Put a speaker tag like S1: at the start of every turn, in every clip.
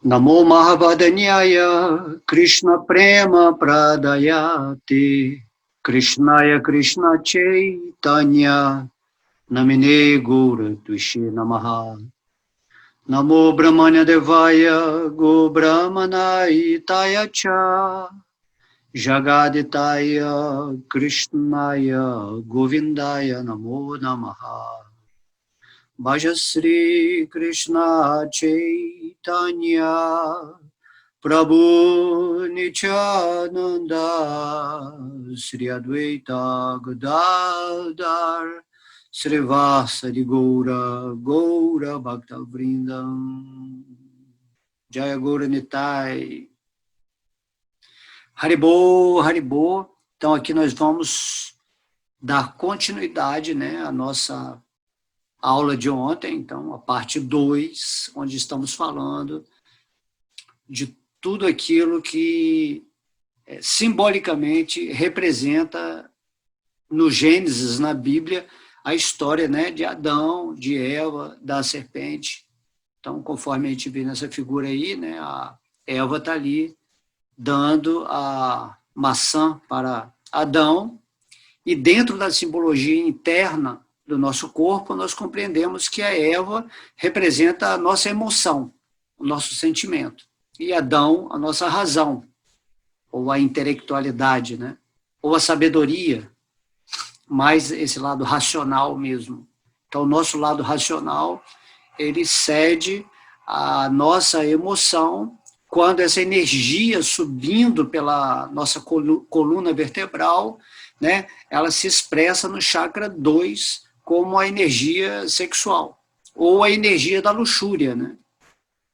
S1: Namo Mahavadanyaya Krishna Prema Pradayate Krishnaya Krishna Chaitanya Namine Gura Tvishe Namaha Namo Brahmanya Devaya Go Brahmanayitaya Cha Jagaditaya Krishnaya Govindaya Namo Namaha Bhaja Krishna Chaitanya Prabhu Nityananda Sri Advaita Gadadhar Srivasadi Gaura Bhakta Vrindam Jaya Gaura Nitai Haribo, Haribo. Então aqui nós vamos dar continuidade, né, à nossa aula de ontem, então a parte 2, onde estamos falando de tudo aquilo que simbolicamente representa no Gênesis, na Bíblia, a história, né, de Adão, de Eva, da serpente. Então, conforme a gente vê nessa figura aí, né, a Eva está ali dando a maçã para Adão, e dentro da simbologia interna do nosso corpo, nós compreendemos que a Eva representa a nossa emoção, o nosso sentimento, e Adão, a nossa razão, ou a intelectualidade, né? Ou a sabedoria, mais esse lado racional mesmo. Então, o nosso lado racional, ele cede à nossa emoção quando essa energia subindo pela nossa coluna vertebral, né, ela se expressa no chakra 2 como a energia sexual, ou a energia da luxúria, né?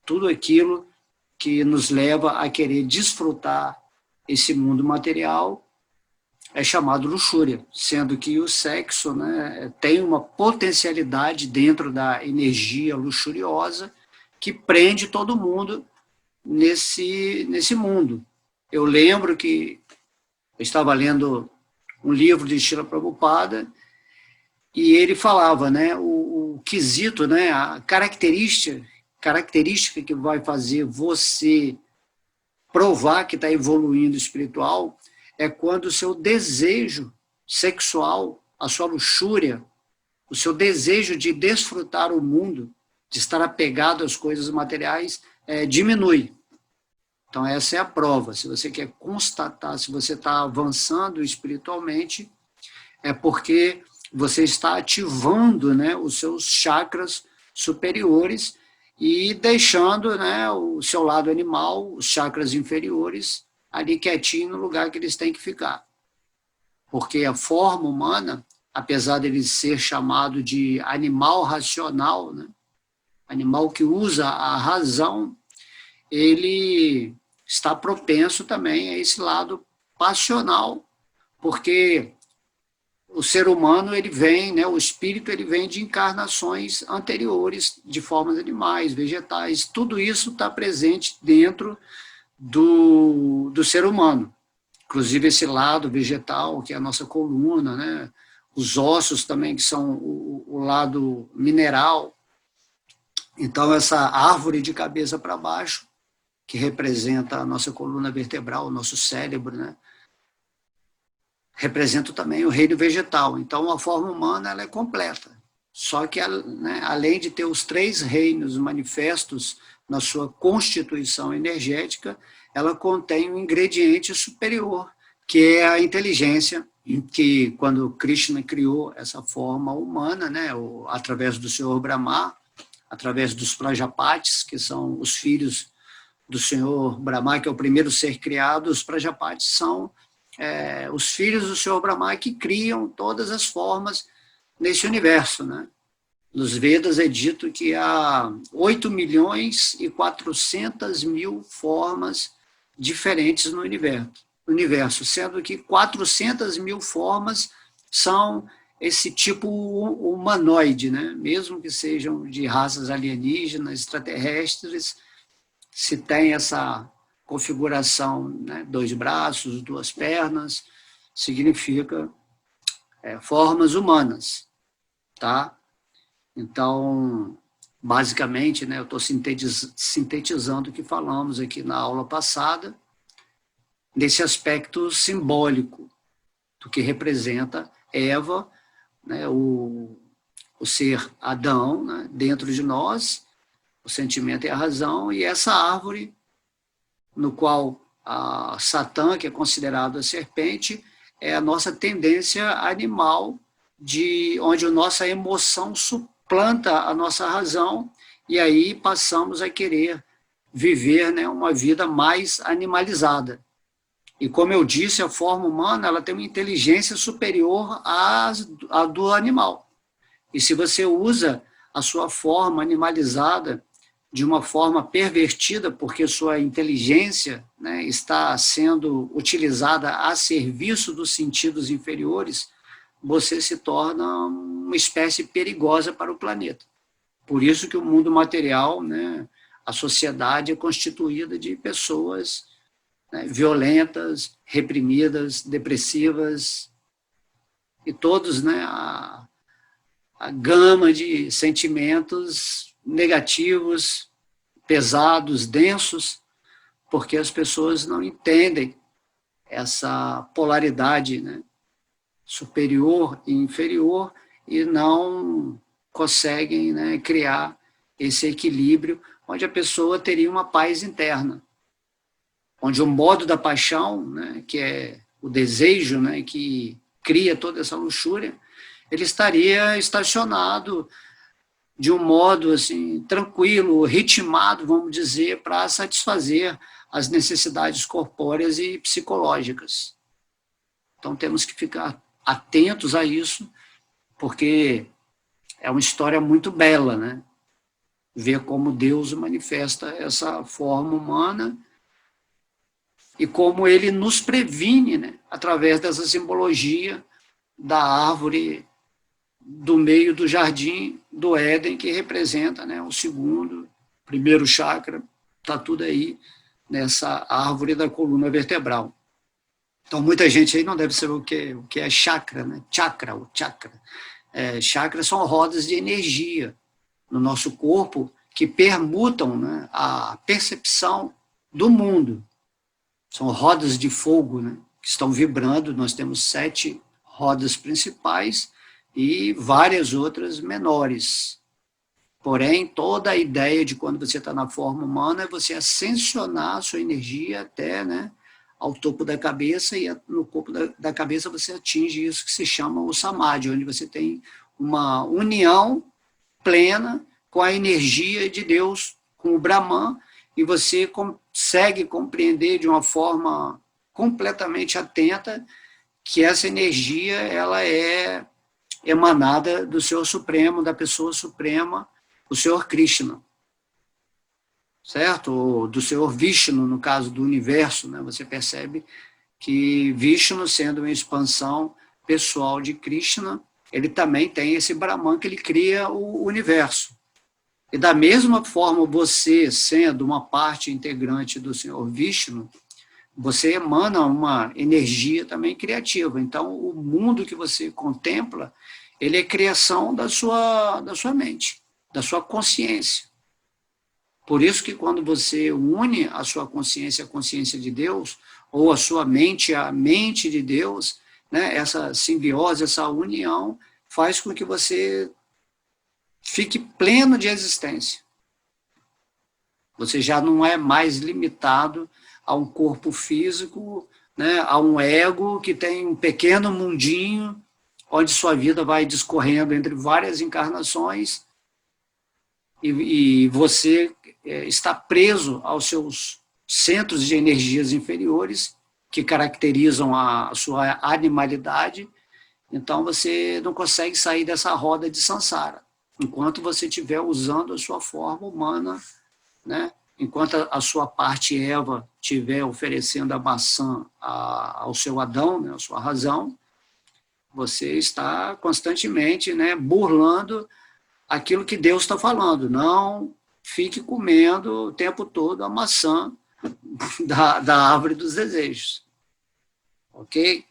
S1: Tudo aquilo que nos leva a querer desfrutar esse mundo material é chamado luxúria, sendo que o sexo, né, tem uma potencialidade dentro da energia luxuriosa que prende todo mundo nesse mundo. Eu lembro que eu estava lendo um livro de Srila Prabhupada e ele falava, né, o quesito, né, a característica que vai fazer você provar que está evoluindo espiritual é quando o seu desejo sexual, a sua luxúria, o seu desejo de desfrutar o mundo, de estar apegado às coisas materiais, diminui. Então, essa é a prova. Se você quer constatar se você está avançando espiritualmente, é porque você está ativando, né, os seus chakras superiores e deixando, né, o seu lado animal, os chakras inferiores, ali quietinho no lugar que eles têm que ficar. Porque a forma humana, apesar de ele ser chamado de animal racional, né, animal que usa a razão, ele está propenso também a esse lado passional, porque o ser humano, ele vem, né, o espírito, ele vem de encarnações anteriores, de formas animais, vegetais, tudo isso está presente dentro do ser humano. Inclusive esse lado vegetal, que é a nossa coluna, né, os ossos também, que são o lado mineral. Então, essa árvore de cabeça para baixo, que representa a nossa coluna vertebral, o nosso cérebro, né, representa também o reino vegetal. Então, a forma humana ela é completa. Só que, né, além de ter os 3 reinos manifestos na sua constituição energética, ela contém um ingrediente superior, que é a inteligência, que quando Krishna criou essa forma humana, né, através do Senhor Brahma, através dos Prajapatis, que são os filhos do Senhor Brahma, que é o primeiro ser criado, os Prajapatis são os filhos do Senhor Brahma que criam todas as formas nesse universo, né? Nos Vedas é dito que há 8.400.000 formas diferentes no universo, sendo que 400.000 formas são esse tipo humanoide, né? Mesmo que sejam de raças alienígenas, extraterrestres, se tem essa configuração, né, 2 braços, 2 pernas, significa formas humanas, tá? Então, basicamente, né, eu estou sintetizando o que falamos aqui na aula passada, nesse aspecto simbólico do que representa Eva, né, o ser Adão, né, dentro de nós, o sentimento e a razão, e essa árvore no qual a Satã, que é considerado a serpente, é a nossa tendência animal, onde a nossa emoção suplanta a nossa razão, e aí passamos a querer viver, né, uma vida mais animalizada. E como eu disse, a forma humana ela tem uma inteligência superior à do animal. E se você usa a sua forma animalizada de uma forma pervertida, porque sua inteligência, né, está sendo utilizada a serviço dos sentidos inferiores, você se torna uma espécie perigosa para o planeta. Por isso que o mundo material, né, a sociedade é constituída de pessoas, né, violentas, reprimidas, depressivas, e todos, né, a gama de sentimentos negativos, pesados, densos, porque as pessoas não entendem essa polaridade, né, superior e inferior, e não conseguem, né, criar esse equilíbrio onde a pessoa teria uma paz interna, onde o modo da paixão, né, que é o desejo, né, que cria toda essa luxúria, ele estaria estacionado de um modo assim tranquilo, ritmado, vamos dizer, para satisfazer as necessidades corpóreas e psicológicas. Então temos que ficar atentos a isso, porque é uma história muito bela, né? Ver como Deus manifesta essa forma humana e como ele nos previne, né, através dessa simbologia da árvore do meio do jardim do Éden, que representa, né, o segundo, primeiro chakra, está tudo aí nessa árvore da coluna vertebral. Então, muita gente aí não deve saber o que é chakra, né? Chakra, o chakra. Chakras são rodas de energia no nosso corpo que permutam, né, a percepção do mundo. São rodas de fogo, né, que estão vibrando. Nós temos 7 rodas principais e várias outras menores. Porém, toda a ideia de quando você está na forma humana é você ascensionar a sua energia até, né, ao topo da cabeça, e no topo da cabeça você atinge isso que se chama o samadhi, onde você tem uma união plena com a energia de Deus, com o Brahman, e você consegue compreender de uma forma completamente atenta que essa energia ela é emanada do Senhor Supremo, da pessoa suprema, o Senhor Krishna, certo? Ou do Senhor Vishnu, no caso do universo, né? Você percebe que Vishnu, sendo uma expansão pessoal de Krishna, ele também tem esse Brahman que ele cria o universo. E da mesma forma, você, sendo uma parte integrante do Senhor Vishnu, você emana uma energia também criativa. Então, o mundo que você contempla, ele é criação da sua mente, da sua consciência. Por isso que quando você une a sua consciência à consciência de Deus, ou a sua mente à mente de Deus, né, essa simbiose, essa união, faz com que você fique pleno de existência. Você já não é mais limitado a um corpo físico, né, a um ego que tem um pequeno mundinho, onde sua vida vai discorrendo entre várias encarnações, e você está preso aos seus centros de energias inferiores, que caracterizam a sua animalidade. Então você não consegue sair dessa roda de samsara, enquanto você estiver usando a sua forma humana, né? Enquanto a sua parte Eva estiver oferecendo a maçã ao seu Adão, né, a sua razão, você está constantemente, né, burlando aquilo que Deus está falando. Não fique comendo o tempo todo a maçã da árvore dos desejos. Ok?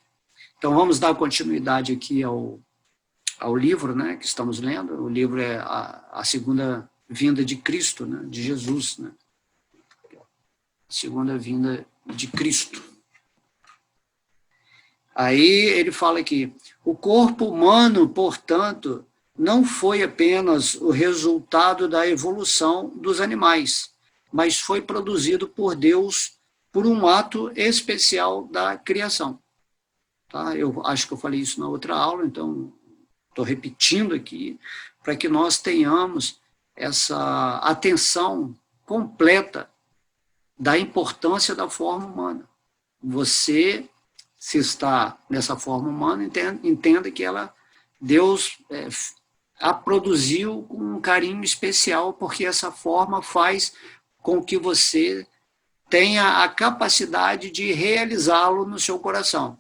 S1: Então, vamos dar continuidade aqui ao livro, né, que estamos lendo. O livro é a segunda vinda de Cristo, né? De Jesus, né? A segunda vinda de Cristo. Aí ele fala aqui, o corpo humano, portanto, não foi apenas o resultado da evolução dos animais, mas foi produzido por Deus por um ato especial da criação. Tá? Eu acho que eu falei isso na outra aula, então estou repetindo aqui, para que nós tenhamos essa atenção completa da importância da forma humana. Você, se está nessa forma humana, entenda que Deus a produziu com um carinho especial, porque essa forma faz com que você tenha a capacidade de realizá-lo no seu coração.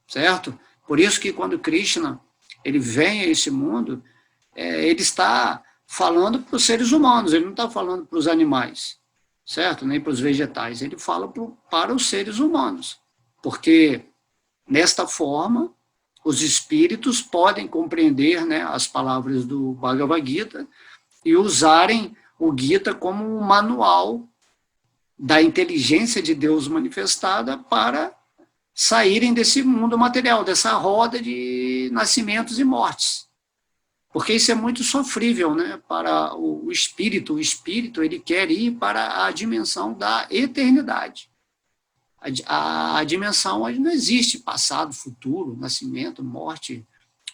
S1: Certo? Por isso que quando Krishna ele vem a esse mundo, ele está falando para os seres humanos, ele não está falando para os animais, certo? Nem para os vegetais, ele fala para os seres humanos, porque nesta forma os espíritos podem compreender, né, as palavras do Bhagavad Gita e usarem o Gita como um manual da inteligência de Deus manifestada para saírem desse mundo material, dessa roda de nascimentos e mortes. Porque isso é muito sofrível, né, para o espírito. O espírito ele quer ir para a dimensão da eternidade. A dimensão onde não existe passado, futuro, nascimento, morte,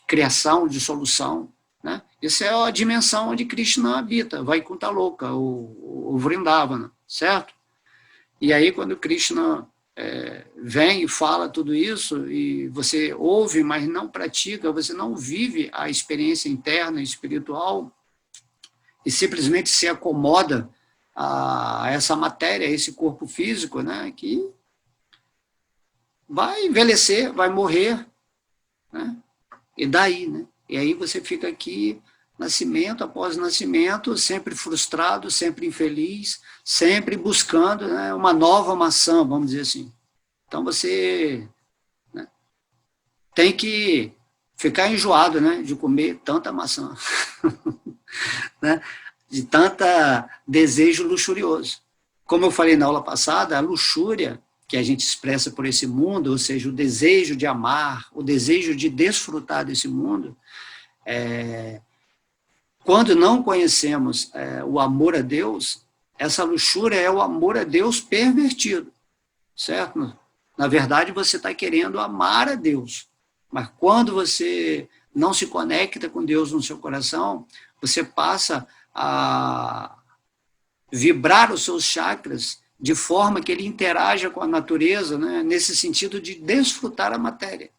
S1: criação, dissolução. Né? Essa é a dimensão onde Krishna habita, Vaikuntha Loka, o Vrindavana, certo? E aí, quando Krishna vem e fala tudo isso, e você ouve, mas não pratica, você não vive a experiência interna e espiritual, e simplesmente se acomoda a essa matéria, a esse corpo físico, né, que vai envelhecer, vai morrer, né, e daí, né? E aí você fica aqui, nascimento após nascimento, sempre frustrado, sempre infeliz, sempre buscando, né, uma nova maçã, vamos dizer assim. Então você, né, tem que ficar enjoado, né, de comer tanta maçã, né, de tanta desejo luxurioso. Como eu falei na aula passada, a luxúria que a gente expressa por esse mundo, ou seja, o desejo de amar, o desejo de desfrutar desse mundo, quando não conhecemos o amor a Deus, essa luxúria é o amor a Deus pervertido, certo? Na verdade, você está querendo amar a Deus, mas quando você não se conecta com Deus no seu coração, você passa a vibrar os seus chakras de forma que ele interaja com a natureza, né, nesse sentido de desfrutar a matéria.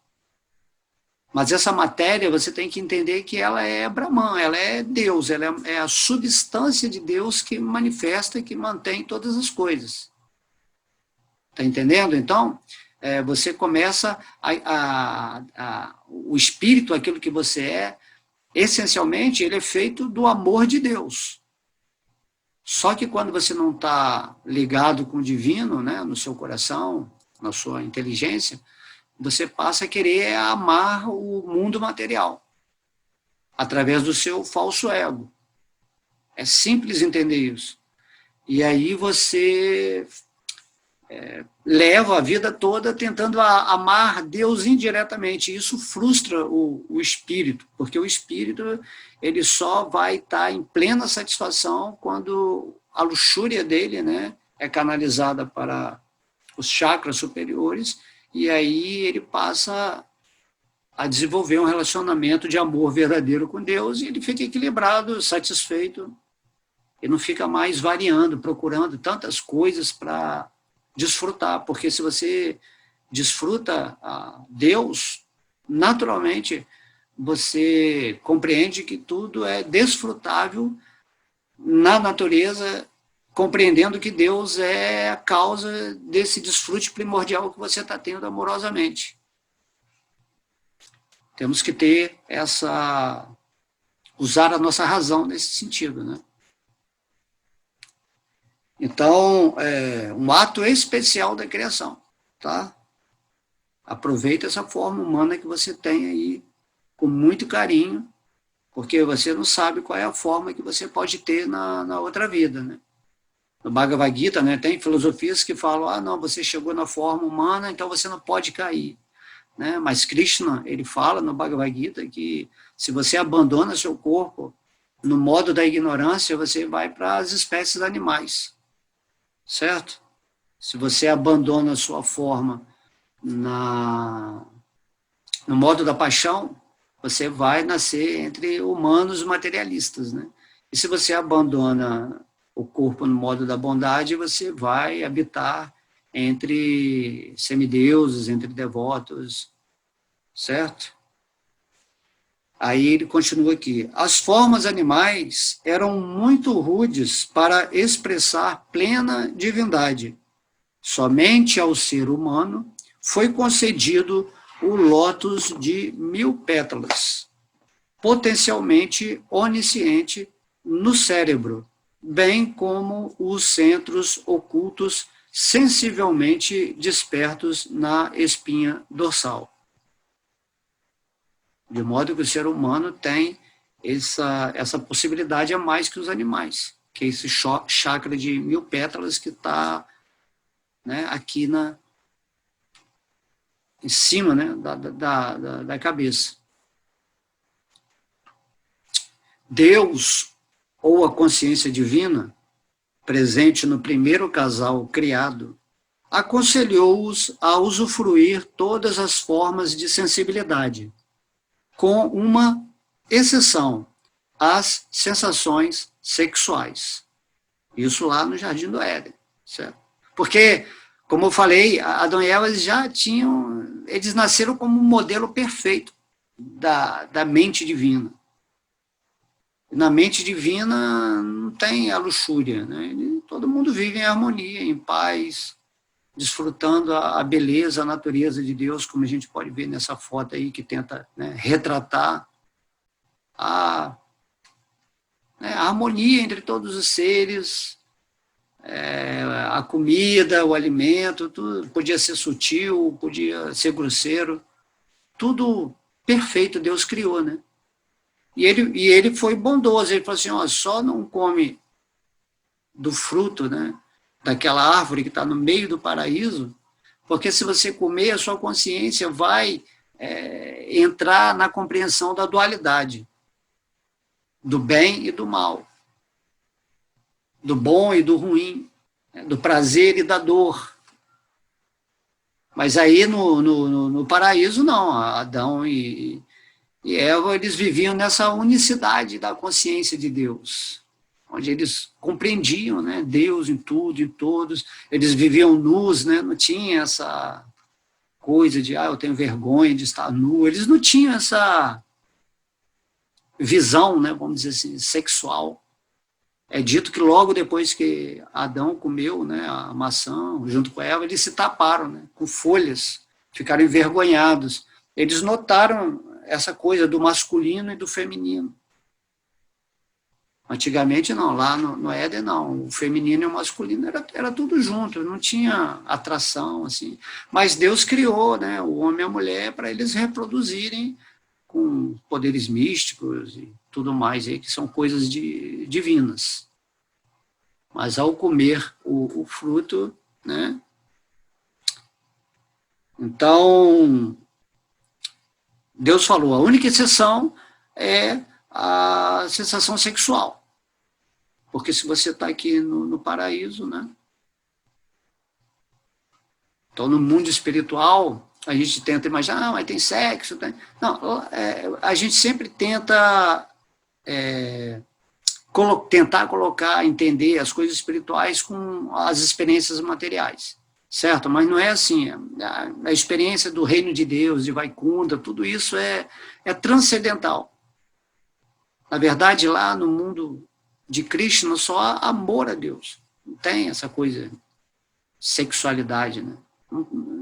S1: Mas essa matéria, você tem que entender que ela é Brahman, ela é Deus, ela é a substância de Deus que manifesta e que mantém todas as coisas. Está entendendo? Então, você começa o espírito, aquilo que você é, essencialmente, ele é feito do amor de Deus. Só que quando você não está ligado com o divino, né, no seu coração, na sua inteligência, você passa a querer amar o mundo material, através do seu falso ego. É simples entender isso. E aí você leva a vida toda tentando amar Deus indiretamente. Isso frustra o espírito, porque o espírito ele só vai estar em plena satisfação quando a luxúria dele, né, é canalizada para os chakras superiores, e aí ele passa a desenvolver um relacionamento de amor verdadeiro com Deus, e ele fica equilibrado, satisfeito, e não fica mais variando, procurando tantas coisas para desfrutar, porque se você desfruta a Deus, naturalmente você compreende que tudo é desfrutável na natureza, compreendendo que Deus é a causa desse desfrute primordial que você está tendo amorosamente. Temos que ter usar a nossa razão nesse sentido, né? Então, um ato especial da criação, tá? Aproveita essa forma humana que você tem aí, com muito carinho, porque você não sabe qual é a forma que você pode ter na outra vida, né? No Bhagavad Gita, né, tem filosofias que falam, não, você chegou na forma humana, então você não pode cair, né? Mas Krishna, ele fala no Bhagavad Gita que se você abandona seu corpo no modo da ignorância, você vai para as espécies animais, certo? Se você abandona a sua forma no modo da paixão, você vai nascer entre humanos materialistas, né? E se você abandona o corpo no modo da bondade, você vai habitar entre semideuses, entre devotos, certo? Aí ele continua aqui. As formas animais eram muito rudes para expressar plena divindade. Somente ao ser humano foi concedido o lótus de 1000 pétalas, potencialmente onisciente no cérebro, bem como os centros ocultos sensivelmente despertos na espinha dorsal. De modo que o ser humano tem essa possibilidade a mais que os animais, que é esse chakra de 1000 pétalas que está, né, aqui em cima, né, da cabeça. Deus, ou a consciência divina, presente no primeiro casal criado, aconselhou-os a usufruir todas as formas de sensibilidade, com uma exceção, as sensações sexuais. Isso lá no Jardim do Éden, certo? Porque, como eu falei, Adão e Eva eles nasceram como um modelo perfeito da mente divina. Na mente divina não tem a luxúria, né? Todo mundo vive em harmonia, em paz, desfrutando a beleza, a natureza de Deus, como a gente pode ver nessa foto aí, que tenta, né, retratar a harmonia entre todos os seres, a comida, o alimento, tudo podia ser sutil, podia ser grosseiro, tudo perfeito Deus criou, né? E ele foi bondoso, ele falou assim, só não come do fruto, né, daquela árvore que está no meio do paraíso, porque se você comer, a sua consciência vai entrar na compreensão da dualidade, do bem e do mal, do bom e do ruim, do prazer e da dor. Mas aí no paraíso, não, Adão e Eva, eles viviam nessa unicidade da consciência de Deus, onde eles compreendiam, né, Deus em tudo, em todos, eles viviam nus, né, não tinha essa coisa de, eu tenho vergonha de estar nu, eles não tinham essa visão, né, vamos dizer assim, sexual. É dito que logo depois que Adão comeu, né, a maçã, junto com Eva, eles se taparam, né, com folhas, ficaram envergonhados. Eles notaram essa coisa do masculino e do feminino. Antigamente não, lá no Éden não, o feminino e o masculino era tudo junto, não tinha atração, assim. Mas Deus criou, né, o homem e a mulher para eles reproduzirem com poderes místicos e tudo mais, aí, que são coisas divinas. Mas ao comer o fruto, né, então Deus falou, a única exceção é a sensação sexual. Porque se você está aqui no paraíso, né? Então, no mundo espiritual, a gente tenta imaginar, mas tem sexo. Tem... Não, a gente sempre tenta tentar colocar, entender as coisas espirituais com as experiências materiais. Certo? Mas não é assim. A experiência do reino de Deus, de Vaikunta, tudo isso é transcendental. Na verdade, lá no mundo de Krishna, só há amor a Deus. Não tem essa coisa, sexualidade, né?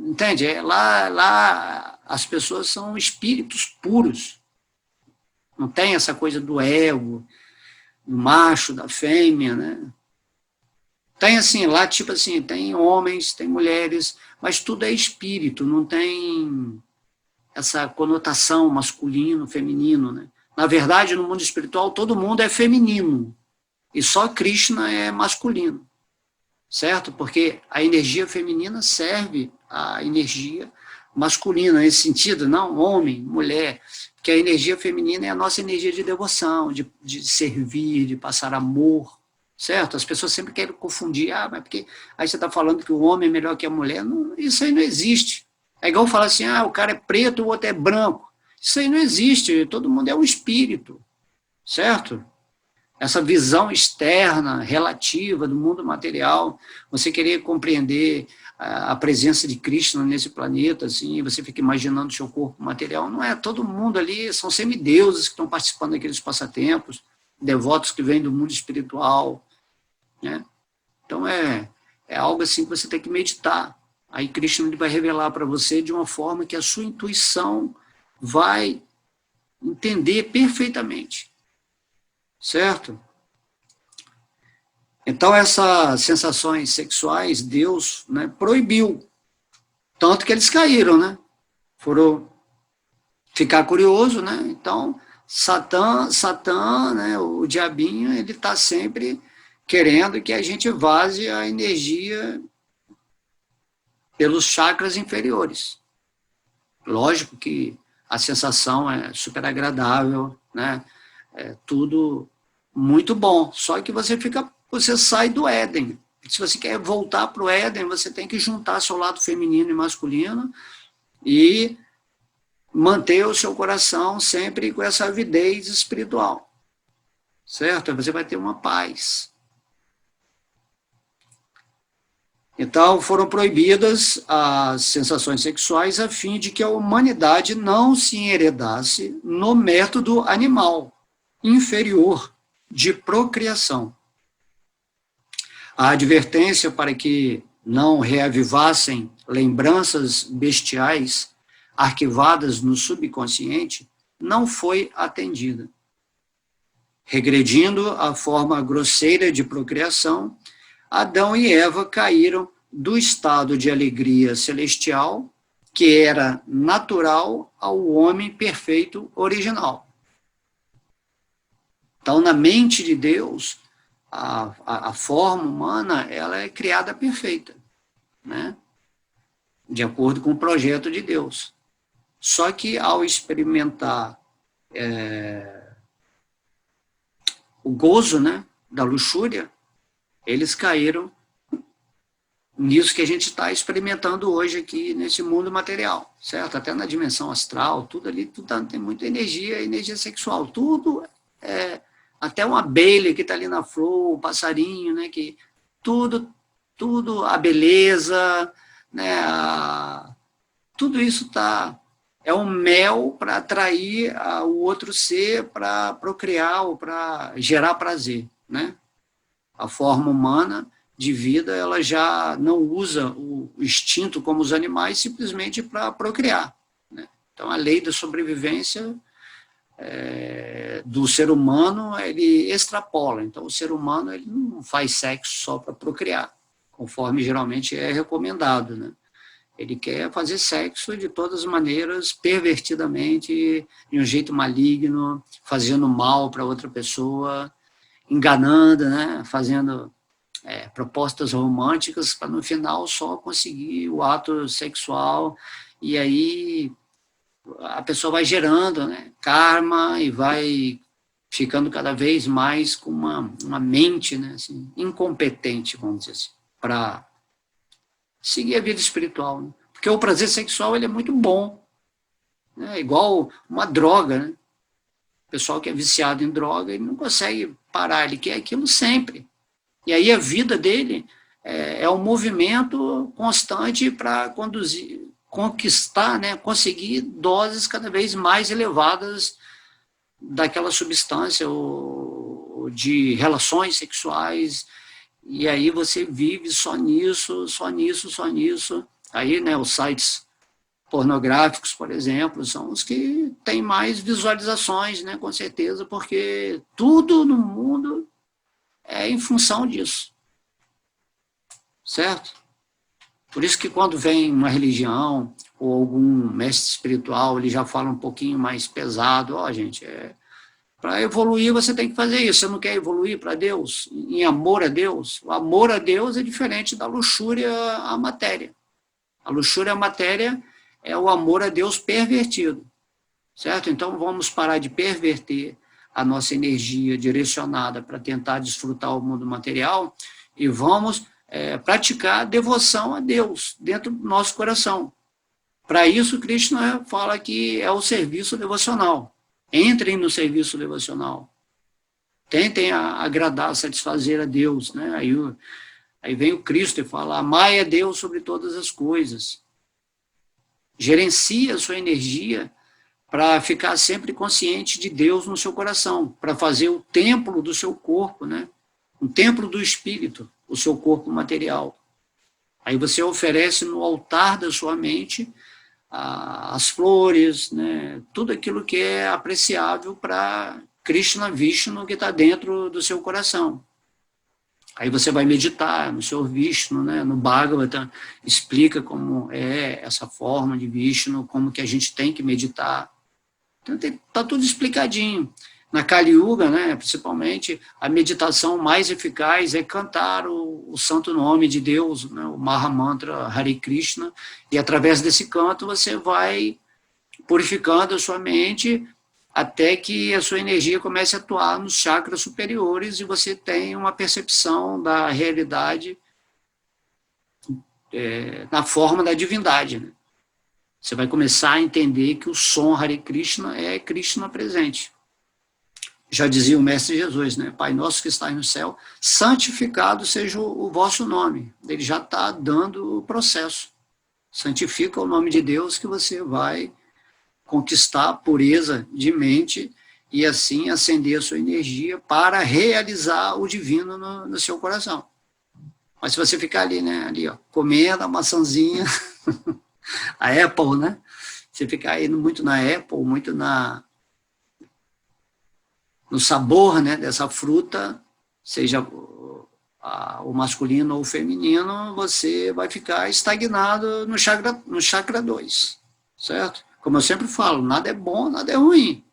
S1: Entende? Lá as pessoas são espíritos puros. Não tem essa coisa do ego, do macho, da fêmea, né? Tem assim, lá tipo assim, tem homens, tem mulheres, mas tudo é espírito, não tem essa conotação masculino, feminino, né? Na verdade, no mundo espiritual, todo mundo é feminino, e só Krishna é masculino, certo? Porque a energia feminina serve à energia masculina, nesse sentido, não homem, mulher, porque a energia feminina é a nossa energia de devoção, de servir, de passar amor, certo? As pessoas sempre querem confundir, mas porque aí você está falando que o homem é melhor que a mulher, não, isso aí não existe. É igual falar assim, o cara é preto, o outro é branco. Isso aí não existe, todo mundo é um espírito, certo? Essa visão externa, relativa do mundo material, você querer compreender a presença de Krishna nesse planeta, assim, você fica imaginando o seu corpo material, não é, todo mundo ali, são semideuses que estão participando daqueles passatempos, devotos que vêm do mundo espiritual, né? Então é algo assim que você tem que meditar. Aí Krishna ele vai revelar para você de uma forma que a sua intuição vai entender perfeitamente, certo? Então, essas sensações sexuais, Deus, né, proibiu. Tanto que eles caíram, né? Foram ficar curioso, né? Então, Satã, né, o diabinho, ele está sempre querendo que a gente vaze a energia pelos chakras inferiores. Lógico que a sensação é super agradável, né? É tudo muito bom, só que você sai do Éden. Se você quer voltar para o Éden, você tem que juntar seu lado feminino e masculino e manter o seu coração sempre com essa avidez espiritual, certo? Você vai ter uma paz. Então, foram proibidas as sensações sexuais a fim de que a humanidade não se enheredasse no método animal inferior de procriação. A advertência para que não reavivassem lembranças bestiais arquivadas no subconsciente não foi atendida. Regredindo à forma grosseira de procriação, Adão e Eva caíram do estado de alegria celestial, que era natural ao homem perfeito original. Então, na mente de Deus, a forma humana ela é criada perfeita, né? De acordo com o projeto de Deus. Só que ao experimentar o gozo, né, da luxúria, eles caíram nisso que a gente está experimentando hoje aqui nesse mundo material, certo? Até na dimensão astral, tudo ali tem muita energia sexual, tudo até uma abelha que está ali na flor, o passarinho, né, que tudo, a beleza, né, tudo isso é um mel para atrair o outro ser para procriar ou para gerar prazer, né? A forma humana de vida, ela já não usa o instinto como os animais simplesmente para procriar, né? Então, a lei da sobrevivência do ser humano, ele extrapola. Então, o ser humano ele não faz sexo só para procriar, conforme geralmente é recomendado, né? Ele quer fazer sexo de todas as maneiras, pervertidamente, de um jeito maligno, fazendo mal para outra pessoa, enganando, né? Fazendo propostas românticas para, no final, só conseguir o ato sexual. E aí a pessoa vai gerando, né, karma e vai ficando cada vez mais com uma mente, né, assim, incompetente, vamos dizer assim, para seguir a vida espiritual, né? Porque o prazer sexual ele é muito bom, né? Igual uma droga, né? O pessoal que é viciado em droga, ele não consegue parar, ele quer aquilo sempre. E aí a vida dele é um movimento constante para conquistar, né? Conseguir doses cada vez mais elevadas daquela substância ou de relações sexuais. E aí você vive só nisso, só nisso, só nisso. Aí, né, os sites pornográficos, por exemplo, são os que têm mais visualizações, né, com certeza, porque tudo no mundo é em função disso, certo? Por isso que quando vem uma religião ou algum mestre espiritual, ele já fala um pouquinho mais pesado, gente, Para evoluir, você tem que fazer isso. Você não quer evoluir para Deus, em amor a Deus? O amor a Deus é diferente da luxúria à matéria. A luxúria à matéria é o amor a Deus pervertido, certo? Então, vamos parar de perverter a nossa energia direcionada para tentar desfrutar o mundo material e vamos praticar devoção a Deus dentro do nosso coração. Para isso, Krishna fala que é o serviço devocional. Entrem no serviço devocional. Tentem agradar, satisfazer a Deus. Né? Aí vem o Cristo e fala, amai a Deus sobre todas as coisas. Gerencie a sua energia para ficar sempre consciente de Deus no seu coração, para fazer o templo do seu corpo, né? Um templo do espírito, o seu corpo material. Aí você oferece no altar da sua mente as flores, né? Tudo aquilo que é apreciável para Krishna Vishnu que está dentro do seu coração. Aí você vai meditar no Senhor Vishnu, né? No Bhagavatam, explica como é essa forma de Vishnu, como que a gente tem que meditar. Então, está tudo explicadinho. Na Kali Yuga, né, principalmente, a meditação mais eficaz é cantar o santo nome de Deus, né, o Mahamantra Hare Krishna, e através desse canto você vai purificando a sua mente até que a sua energia comece a atuar nos chakras superiores e você tem uma percepção da realidade na forma da divindade, né? Você vai começar a entender que o som Hare Krishna é Krishna presente. Já dizia o Mestre Jesus, né? Pai nosso que está no céu, santificado seja o vosso nome. Ele já está dando o processo. Santifica o nome de Deus que você vai conquistar a pureza de mente e assim acender a sua energia para realizar o divino no seu coração. Mas se você ficar ali, né? Ali, ó, comendo a maçãzinha... A Apple, né? Você ficar indo muito na Apple, muito no sabor, né, dessa fruta, seja o masculino ou o feminino, você vai ficar estagnado no chakra 2, certo? Como eu sempre falo, nada é bom, nada é ruim.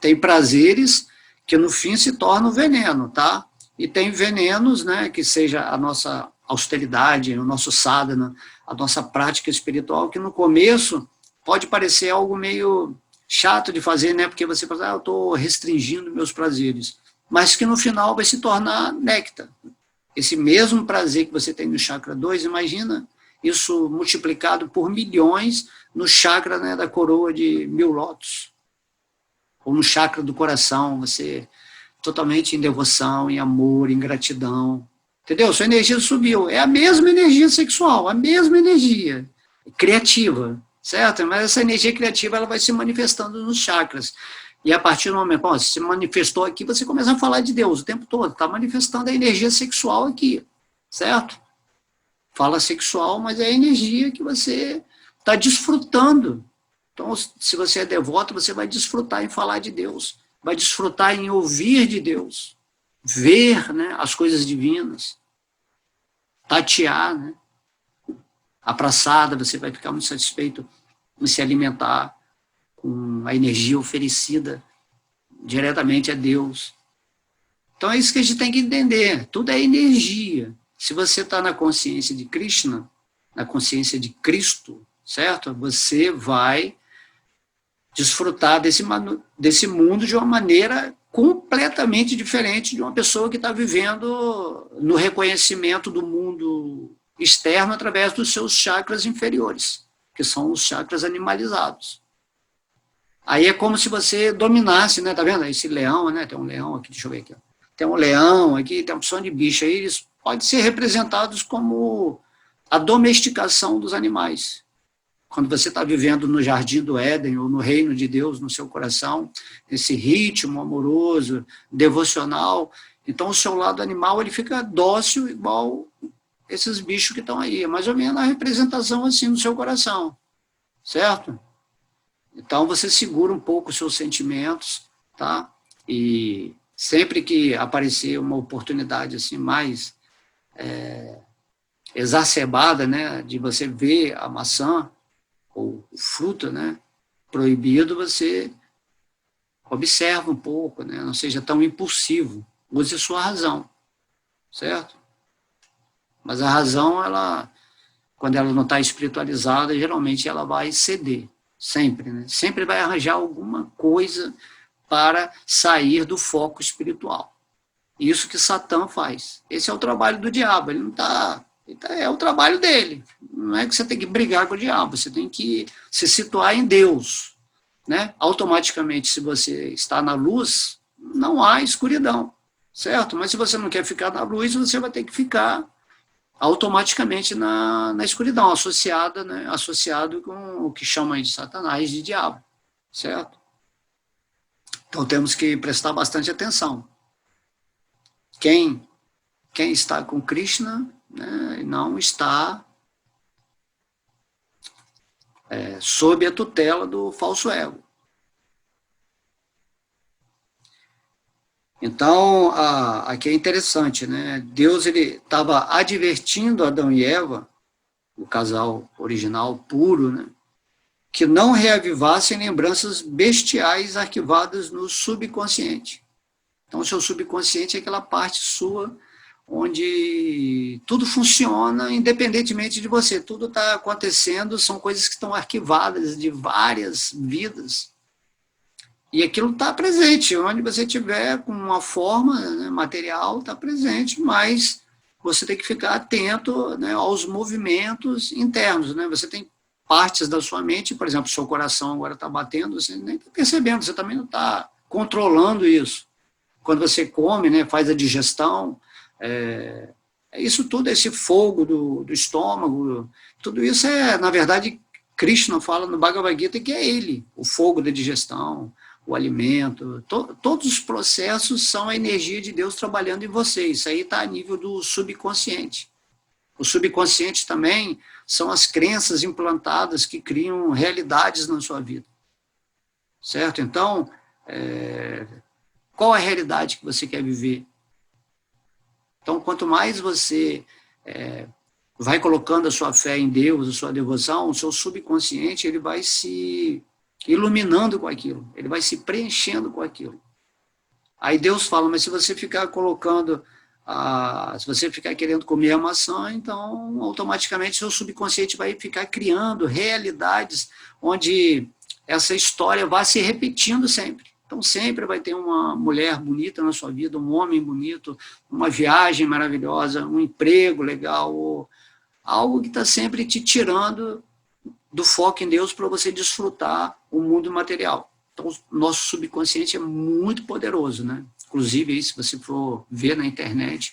S1: Tem prazeres que no fim se tornam veneno, tá? E tem venenos, né, que seja a nossa austeridade, o nosso sadhana, a nossa prática espiritual, que no começo pode parecer algo meio chato de fazer, né? Porque você fala, eu estou restringindo meus prazeres, mas que no final vai se tornar néctar. Esse mesmo prazer que você tem no chakra 2, imagina isso multiplicado por milhões no chakra, né, da coroa de 1000 lótus, ou no chakra do coração, você totalmente em devoção, em amor, em gratidão. Entendeu? Sua energia subiu. É a mesma energia sexual, a mesma energia criativa, certo? Mas essa energia criativa ela vai se manifestando nos chakras. E a partir do momento, bom, se manifestou aqui, você começa a falar de Deus o tempo todo. Está manifestando a energia sexual aqui, certo? Fala sexual, mas é a energia que você está desfrutando. Então, se você é devoto, você vai desfrutar em falar de Deus, vai desfrutar em ouvir de Deus, ver, né, as coisas divinas, tatear, né? A praçada, você vai ficar muito satisfeito em se alimentar com a energia oferecida diretamente a Deus. Então é isso que a gente tem que entender, tudo é energia. Se você está na consciência de Krishna, na consciência de Cristo, certo? Você vai desfrutar desse mundo de uma maneira completamente diferente de uma pessoa que está vivendo no reconhecimento do mundo externo através dos seus chakras inferiores, que são os chakras animalizados. Aí é como se você dominasse, né? Tá vendo? Esse leão, né? Tem um leão aqui, deixa eu ver aqui. Tem um leão aqui, tem uma opção de bicho aí, eles podem ser representados como a domesticação dos animais. Quando você está vivendo no jardim do Éden ou no reino de Deus no seu coração, esse ritmo amoroso, devocional, então o seu lado animal ele fica dócil igual esses bichos que estão aí. É mais ou menos a representação assim no seu coração, certo? Então você segura um pouco os seus sentimentos, tá? E sempre que aparecer uma oportunidade assim mais exacerbada, né, de você ver a maçã ou o fruto, né, proibido, você Observa um pouco, né? Não seja tão impulsivo. Use a sua razão, certo? Mas a razão, ela, quando ela não está espiritualizada, geralmente ela vai ceder, sempre, né? Sempre vai arranjar alguma coisa para sair do foco espiritual. Isso que Satã faz. Esse é o trabalho do diabo. Ele não está. É o trabalho dele. Não é que você tem que brigar com o diabo, você tem que se situar em Deus. Né? Automaticamente, se você está na luz, não há escuridão, certo? Mas se você não quer ficar na luz, você vai ter que ficar automaticamente na escuridão, associada, né? Associado com o que chamam de Satanás, de diabo, certo? Então temos que prestar bastante atenção. Quem está com Krishna, né, não está sob a tutela do falso ego. Então, aqui é interessante, né? Deus estava advertindo Adão e Eva, o casal original puro, né, que não reavivassem lembranças bestiais arquivadas no subconsciente. Então, o seu subconsciente é aquela parte sua onde tudo funciona independentemente de você, tudo está acontecendo, são coisas que estão arquivadas de várias vidas. E aquilo está presente, onde você tiver com uma forma, né, material, está presente, mas você tem que ficar atento, né, aos movimentos internos. Né? Você tem partes da sua mente, por exemplo, seu coração agora está batendo, você nem está percebendo, você também não está controlando isso. Quando você come, né, faz a digestão, isso tudo, esse fogo do estômago, tudo isso na verdade, Krishna fala no Bhagavad Gita que é ele, o fogo da digestão, o alimento, todos os processos são a energia de Deus trabalhando em você. Isso aí está a nível do subconsciente. O subconsciente também são as crenças implantadas que criam realidades na sua vida. Certo? Então, qual é a realidade que você quer viver? Então, quanto mais você vai colocando a sua fé em Deus, a sua devoção, o seu subconsciente ele vai se iluminando com aquilo, ele vai se preenchendo com aquilo. Aí Deus fala, mas se você ficar colocando, se você ficar querendo comer a maçã, então automaticamente seu subconsciente vai ficar criando realidades onde essa história vai se repetindo sempre. Então sempre vai ter uma mulher bonita na sua vida, um homem bonito, uma viagem maravilhosa, um emprego legal, algo que está sempre te tirando do foco em Deus para você desfrutar o mundo material. Então, o nosso subconsciente é muito poderoso, né? Inclusive, aí, se você for ver na internet,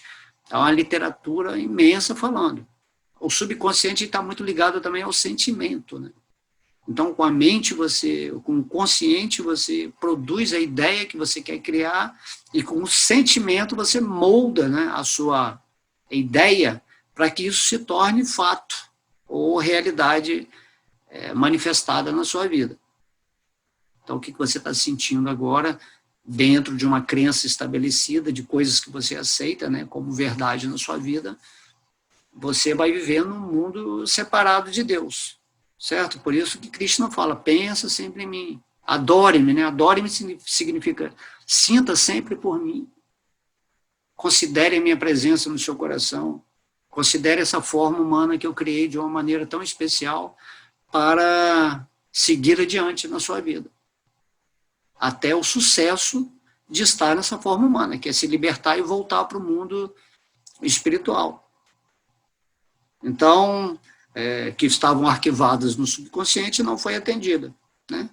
S1: há uma literatura imensa falando. O subconsciente está muito ligado também ao sentimento, né? Então, com a mente, com o consciente, você produz a ideia que você quer criar e com o sentimento você molda, né, a sua ideia para que isso se torne fato ou realidade manifestada na sua vida. Então, o que você está sentindo agora, dentro de uma crença estabelecida, de coisas que você aceita, né, como verdade na sua vida, você vai viver num mundo separado de Deus, certo? Por isso que Krishna fala, pensa sempre em mim, adore-me, né? Adore-me significa sinta sempre por mim, considere a minha presença no seu coração, considere essa forma humana que eu criei de uma maneira tão especial, para seguir adiante na sua vida. Até o sucesso de estar nessa forma humana, que é se libertar e voltar para o mundo espiritual. Então, que estavam arquivadas no subconsciente, não foi atendida. Né?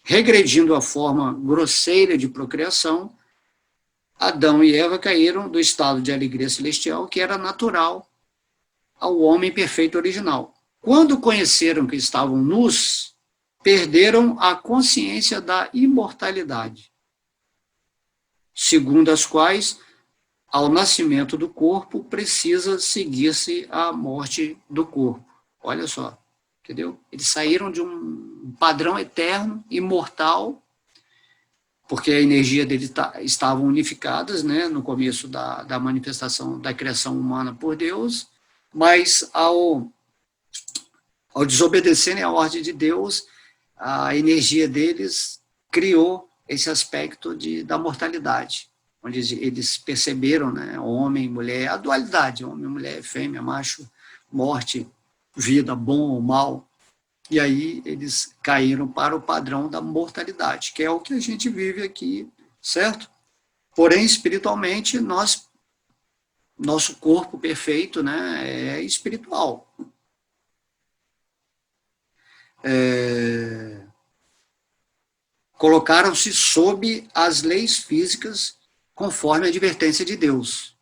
S1: Regredindo à forma grosseira de procriação, Adão e Eva caíram do estado de alegria celestial, que era natural ao homem perfeito original. Quando conheceram que estavam nus, perderam a consciência da imortalidade, segundo as quais, ao nascimento do corpo, precisa seguir-se a morte do corpo. Olha só, entendeu? Eles saíram de um padrão eterno, imortal, porque a energia deles estavam unificadas, né, no começo da manifestação da criação humana por Deus, mas ao desobedecerem a ordem de Deus, a energia deles criou esse aspecto da mortalidade, onde eles perceberam, né, homem, mulher, a dualidade, homem, mulher, fêmea, macho, morte, vida, bom ou mal. E aí eles caíram para o padrão da mortalidade, que é o que a gente vive aqui, certo? Porém, espiritualmente, nosso corpo perfeito, né, é espiritual. Colocaram-se sob as leis físicas conforme a advertência de Deus.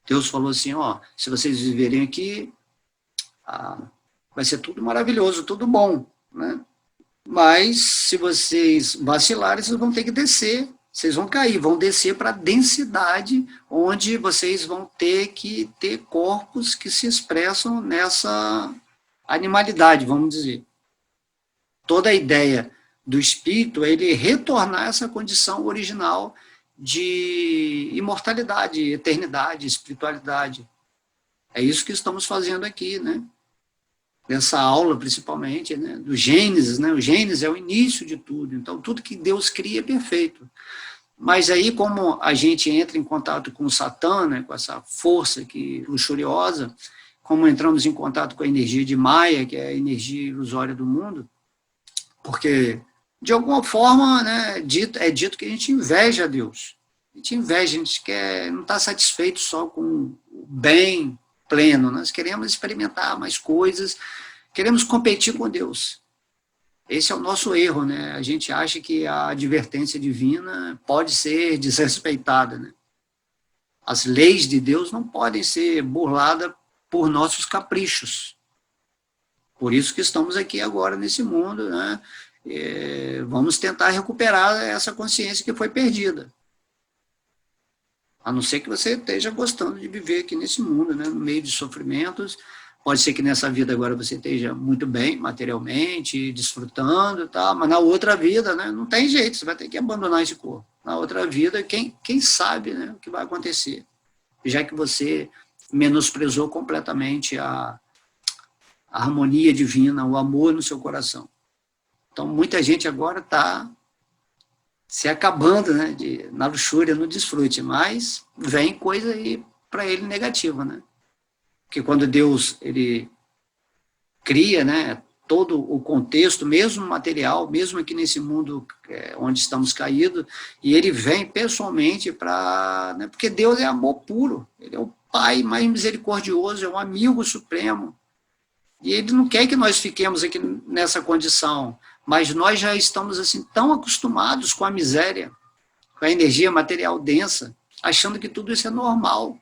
S1: Deus falou assim, ó, se vocês viverem aqui, vai ser tudo maravilhoso, tudo bom, né? Mas se vocês vacilarem, vocês vão ter que descer, vocês vão cair, vão descer para a densidade, onde vocês vão ter que ter corpos que se expressam nessa animalidade, vamos dizer. Toda a ideia do espírito é ele retornar a essa condição original de imortalidade, eternidade, espiritualidade. É isso que estamos fazendo aqui, né? Nessa aula, principalmente, né? Do Gênesis, né? O Gênesis é o início de tudo. Então, tudo que Deus cria é perfeito. Mas aí, como a gente entra em contato com o Satã, né? Com essa força luxuriosa, como entramos em contato com a energia de Maia, que é a energia ilusória do mundo, porque, de alguma forma, né, é dito que a gente inveja Deus. A gente inveja, a gente não está satisfeito só com o bem pleno. Nós queremos experimentar mais coisas, queremos competir com Deus. Esse é o nosso erro, né? A gente acha que a advertência divina pode ser desrespeitada, né? As leis de Deus não podem ser burladas por nossos caprichos. Por isso que estamos aqui agora nesse mundo, né? Vamos tentar recuperar essa consciência que foi perdida. A não ser que você esteja gostando de viver aqui nesse mundo, né? No meio de sofrimentos. Pode ser que nessa vida agora você esteja muito bem materialmente, desfrutando, tá? Mas na outra vida, né, não tem jeito, você vai ter que abandonar esse corpo. Na outra vida, quem sabe, né, o que vai acontecer? Já que você menosprezou completamente a harmonia divina, o amor no seu coração. Então, muita gente agora está se acabando, né, na luxúria, no desfrute, mas vem coisa aí para ele negativa, né? Porque quando Deus ele cria, né, todo o contexto, mesmo material, mesmo aqui nesse mundo onde estamos caídos, e ele vem pessoalmente para... Né, porque Deus é amor puro, ele é o Pai mais misericordioso, é um amigo supremo, e ele não quer que nós fiquemos aqui nessa condição, mas nós já estamos assim tão acostumados com a miséria, com a energia material densa, achando que tudo isso é normal.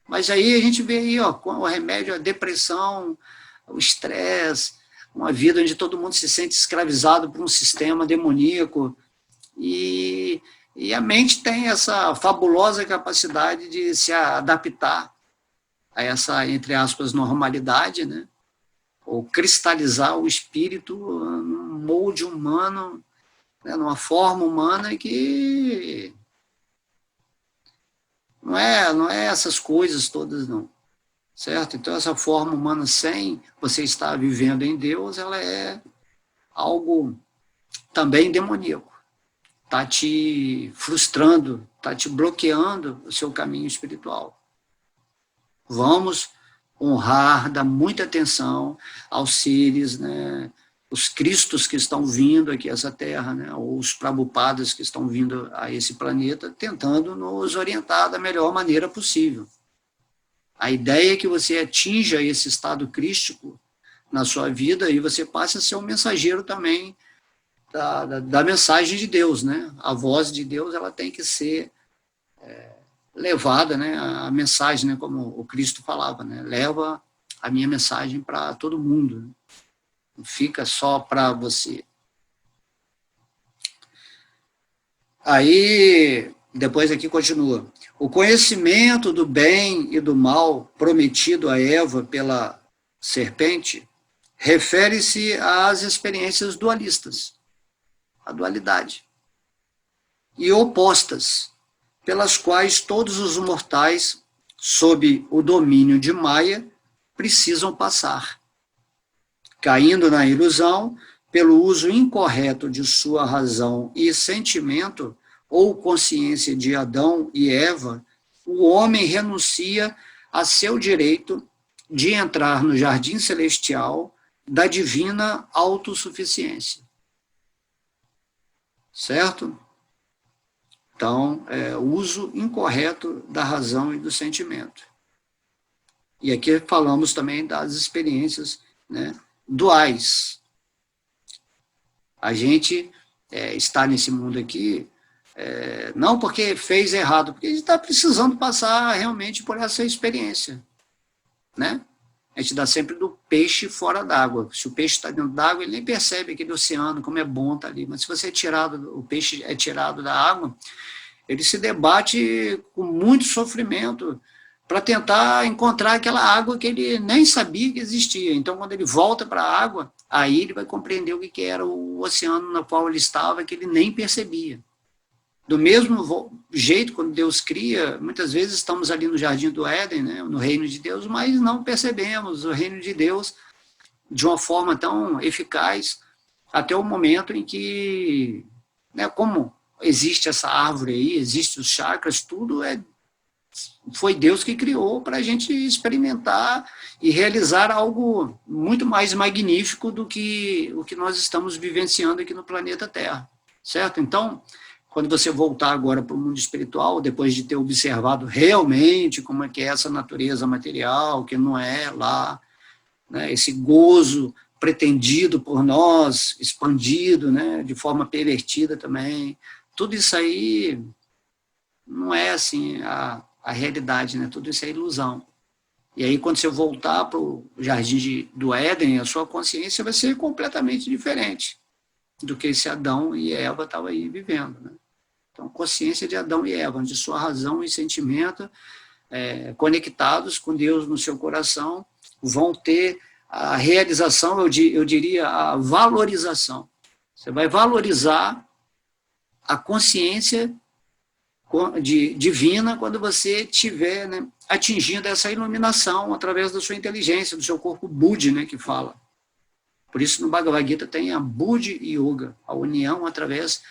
S1: Mas aí a gente vê aí, ó, com o remédio, a depressão, o estresse, uma vida onde todo mundo se sente escravizado por um sistema demoníaco, e a mente tem essa fabulosa capacidade de se adaptar a essa, entre aspas, normalidade, né? Ou cristalizar o espírito num molde humano, né? Numa forma humana que não é essas coisas todas, não. Certo? Então, essa forma humana, sem você estar vivendo em Deus, ela é algo também demoníaco. Está te frustrando, está te bloqueando o seu caminho espiritual. Vamos honrar, dar muita atenção aos seres, né, os cristos que estão vindo aqui a essa terra, né, ou os prabhupadas que estão vindo a esse planeta, tentando nos orientar da melhor maneira possível. A ideia é que você atinja esse estado crístico na sua vida e você passe a ser um mensageiro também da mensagem de Deus, né? A voz de Deus ela tem que ser levada, né? A mensagem, né? Como o Cristo falava, né? Leva a minha mensagem para todo mundo, não fica só para você. Aí, depois aqui continua. O conhecimento do bem e do mal prometido a Eva pela serpente refere-se às experiências dualistas, a dualidade, e opostas, pelas quais todos os mortais, sob o domínio de Maia, precisam passar, caindo na ilusão pelo uso incorreto de sua razão e sentimento, ou consciência de Adão e Eva, o homem renuncia a seu direito de entrar no jardim celestial da divina autossuficiência. Certo? Então, uso incorreto da razão e do sentimento. E aqui falamos também das experiências, né, duais. A gente está nesse mundo aqui, não porque fez errado, porque a gente está precisando passar realmente por essa experiência. Né? A gente dá sempre do peixe fora d'água. Se o peixe está dentro d'água, ele nem percebe aquele oceano, como é bom estar ali. Mas se você o peixe é tirado da água, ele se debate com muito sofrimento para tentar encontrar aquela água que ele nem sabia que existia. Então, quando ele volta para a água, aí ele vai compreender o que era o oceano no qual ele estava, que ele nem percebia. Do mesmo jeito, quando Deus cria, muitas vezes estamos ali no Jardim do Éden, né, no reino de Deus, mas não percebemos o reino de Deus de uma forma tão eficaz, até o momento em que, né, como existe essa árvore aí, existem os chakras, tudo foi Deus que criou para a gente experimentar e realizar algo muito mais magnífico do que o que nós estamos vivenciando aqui no planeta Terra, certo? Então, quando você voltar agora para o mundo espiritual, depois de ter observado realmente como é que é essa natureza material, que não é lá, né, esse gozo pretendido por nós, expandido, né, de forma pervertida também, tudo isso aí não é assim a realidade, né? Tudo isso é ilusão. E aí, quando você voltar para o jardim do Éden, a sua consciência vai ser completamente diferente do que esse Adão e Eva estavam aí vivendo, né? Então, consciência de Adão e Eva, onde sua razão e sentimento, conectados com Deus no seu coração, vão ter a realização, eu diria, a valorização. Você vai valorizar a consciência divina quando você estiver, né, atingindo essa iluminação através da sua inteligência, do seu corpo Budi, né, que fala. Por isso, no Bhagavad Gita tem a Budi Yoga, a união através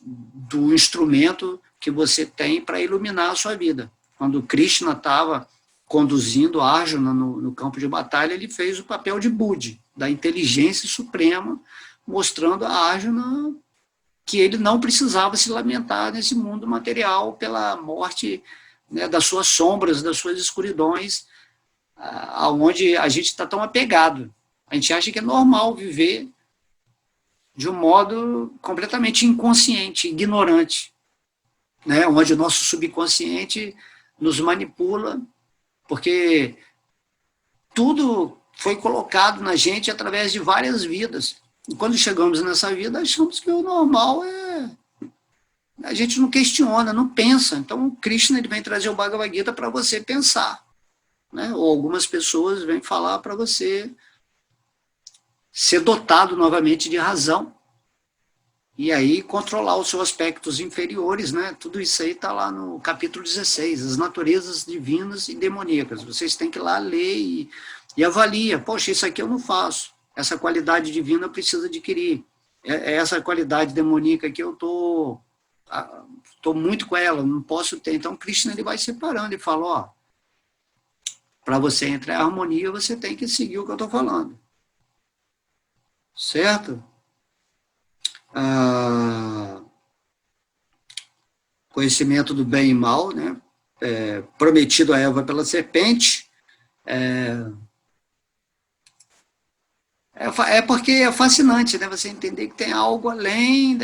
S1: do instrumento que você tem para iluminar a sua vida. Quando Krishna estava conduzindo Arjuna no campo de batalha, ele fez o papel de Budi, da inteligência suprema, mostrando a Arjuna que ele não precisava se lamentar nesse mundo material pela morte, né, das suas sombras, das suas escuridões, aonde a gente está tão apegado. A gente acha que é normal viver de um modo completamente inconsciente, ignorante, né, onde o nosso subconsciente nos manipula, porque tudo foi colocado na gente através de várias vidas. E quando chegamos nessa vida, achamos que o normal a gente não questiona, não pensa. Então, o Krishna ele vem trazer o Bhagavad Gita para você pensar, né? Ou algumas pessoas vêm falar para você ser dotado novamente de razão e aí controlar os seus aspectos inferiores, né? Tudo isso aí está lá no capítulo 16, as naturezas divinas e demoníacas. Vocês têm que ir lá ler e avalia. Poxa, isso aqui eu não faço. Essa qualidade divina eu preciso adquirir. Essa qualidade demoníaca que eu estou muito com ela, não posso ter. Então, Krishna ele vai separando e fala, ó, para você entrar em harmonia, você tem que seguir o que eu estou falando. Certo? Conhecimento do bem e mal, né? Prometido a Eva pela serpente. Porque é fascinante, né? Você entender que tem algo além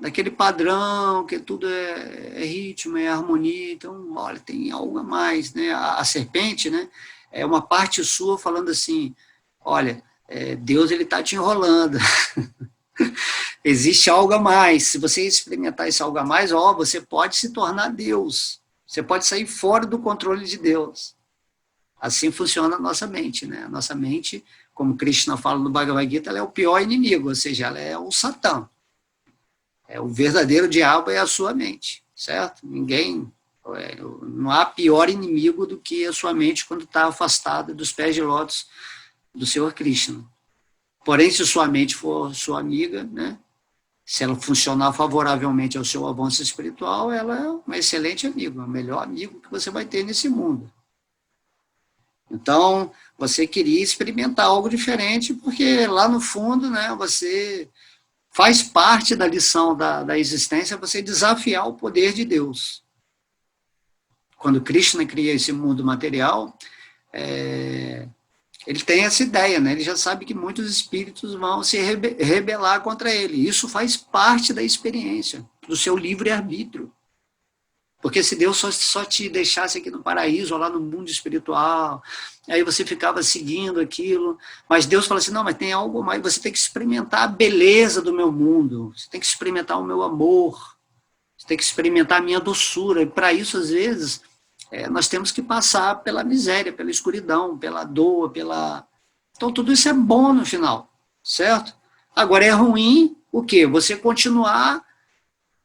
S1: daquele padrão, que tudo é ritmo, é harmonia. Então, olha, tem algo a mais, né? A serpente, né? É uma parte sua falando assim, olha, Deus ele está te enrolando. Existe algo a mais. Se você experimentar esse algo a mais, você pode se tornar Deus. Você pode sair fora do controle de Deus. Assim funciona a nossa mente, né? A nossa mente, como Krishna fala no Bhagavad Gita, ela é o pior inimigo, ou seja, ela é o Satã. O verdadeiro diabo é a sua mente, certo? Não há pior inimigo do que a sua mente quando está afastada dos pés de lótus do Senhor Krishna. Porém, se sua mente for sua amiga, né, se ela funcionar favoravelmente ao seu avanço espiritual, ela é uma excelente amiga, o melhor amigo que você vai ter nesse mundo. Então, você queria experimentar algo diferente, porque lá no fundo, né, você faz parte da lição da existência, você desafiar o poder de Deus. Quando Krishna cria esse mundo material, ele tem essa ideia, né? Ele já sabe que muitos espíritos vão se rebelar contra ele. Isso faz parte da experiência, do seu livre-arbítrio. Porque se Deus só te deixasse aqui no paraíso, ou lá no mundo espiritual, aí você ficava seguindo aquilo, mas Deus fala assim, não, mas tem algo mais, você tem que experimentar a beleza do meu mundo, você tem que experimentar o meu amor, você tem que experimentar a minha doçura, e para isso, às vezes, nós temos que passar pela miséria, pela escuridão, pela dor, Então, tudo isso é bom no final, certo? Agora, é ruim o quê? Você continuar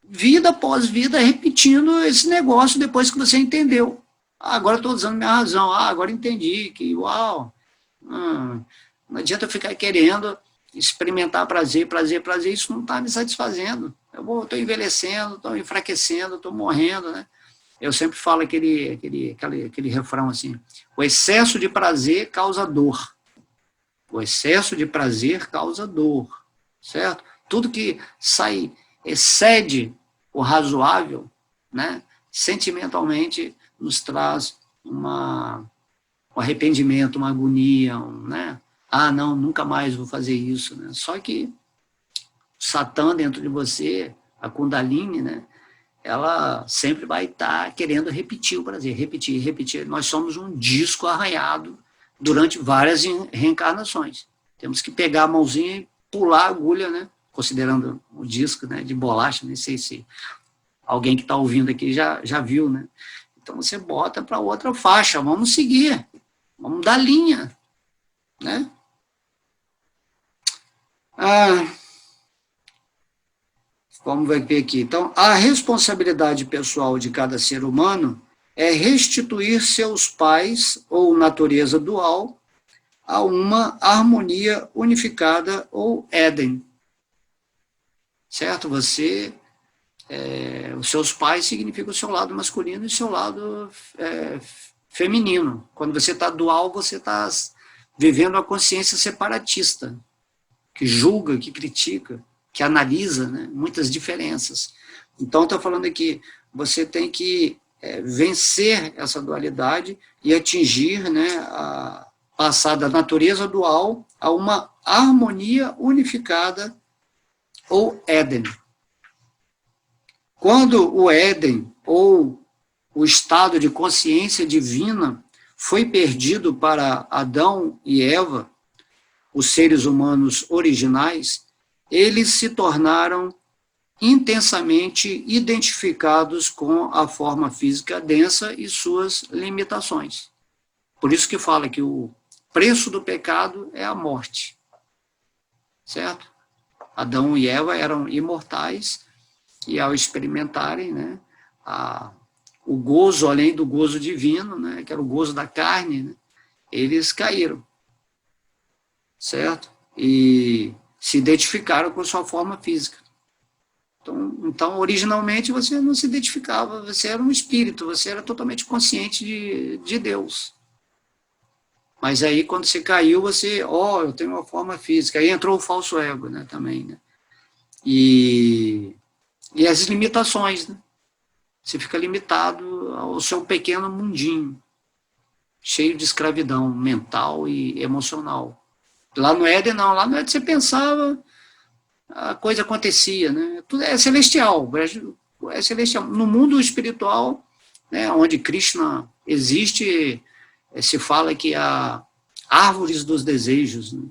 S1: vida após vida, repetindo esse negócio depois que você entendeu. Agora estou usando minha razão. Agora entendi que, uau, não adianta ficar querendo experimentar prazer, isso não está me satisfazendo. Eu estou envelhecendo, estou enfraquecendo, estou morrendo, né? Eu sempre falo aquele refrão assim, o excesso de prazer causa dor. O excesso de prazer causa dor, certo? Tudo que excede o razoável, né, sentimentalmente nos traz um arrependimento, uma agonia, né? Não, nunca mais vou fazer isso, né? Só que Satã dentro de você, a Kundalini, né, ela sempre vai estar querendo repetir o prazer, repetir. Nós somos um disco arranhado durante várias reencarnações. Temos que pegar a mãozinha e pular a agulha, né? Considerando o disco, né, de bolacha, nem sei se alguém que está ouvindo aqui já viu, né? Então você bota para outra faixa, vamos seguir, vamos dar linha, né? Vamos ver aqui. Então, a responsabilidade pessoal de cada ser humano é restituir seus pais ou natureza dual a uma harmonia unificada ou Éden. Certo? Os seus pais significam o seu lado masculino e o seu lado feminino. Quando você está dual, você está vivendo a consciência separatista, que julga, que critica, que analisa, né, muitas diferenças. Então, estou falando aqui, você tem que vencer essa dualidade e atingir, né, passar da natureza dual a uma harmonia unificada ou Éden. Quando o Éden, ou o estado de consciência divina, foi perdido para Adão e Eva, os seres humanos originais, eles se tornaram intensamente identificados com a forma física densa e suas limitações. Por isso que fala que o preço do pecado é a morte. Certo? Adão e Eva eram imortais, e ao experimentarem, né, o gozo, além do gozo divino, né, que era o gozo da carne, né, eles caíram. Certo? E se identificaram com sua forma física. Então, originalmente, você não se identificava, você era um espírito, você era totalmente consciente de Deus. Mas aí, quando você caiu, você, eu tenho uma forma física. Aí entrou o falso ego, né, também, né? E as limitações, né? Você fica limitado ao seu pequeno mundinho, cheio de escravidão mental e emocional. Lá no Éden, não. Lá no Éden você pensava, a coisa acontecia, né? Tudo é celestial. É celestial. No mundo espiritual, né, onde Krishna existe, se fala que há árvores dos desejos, né?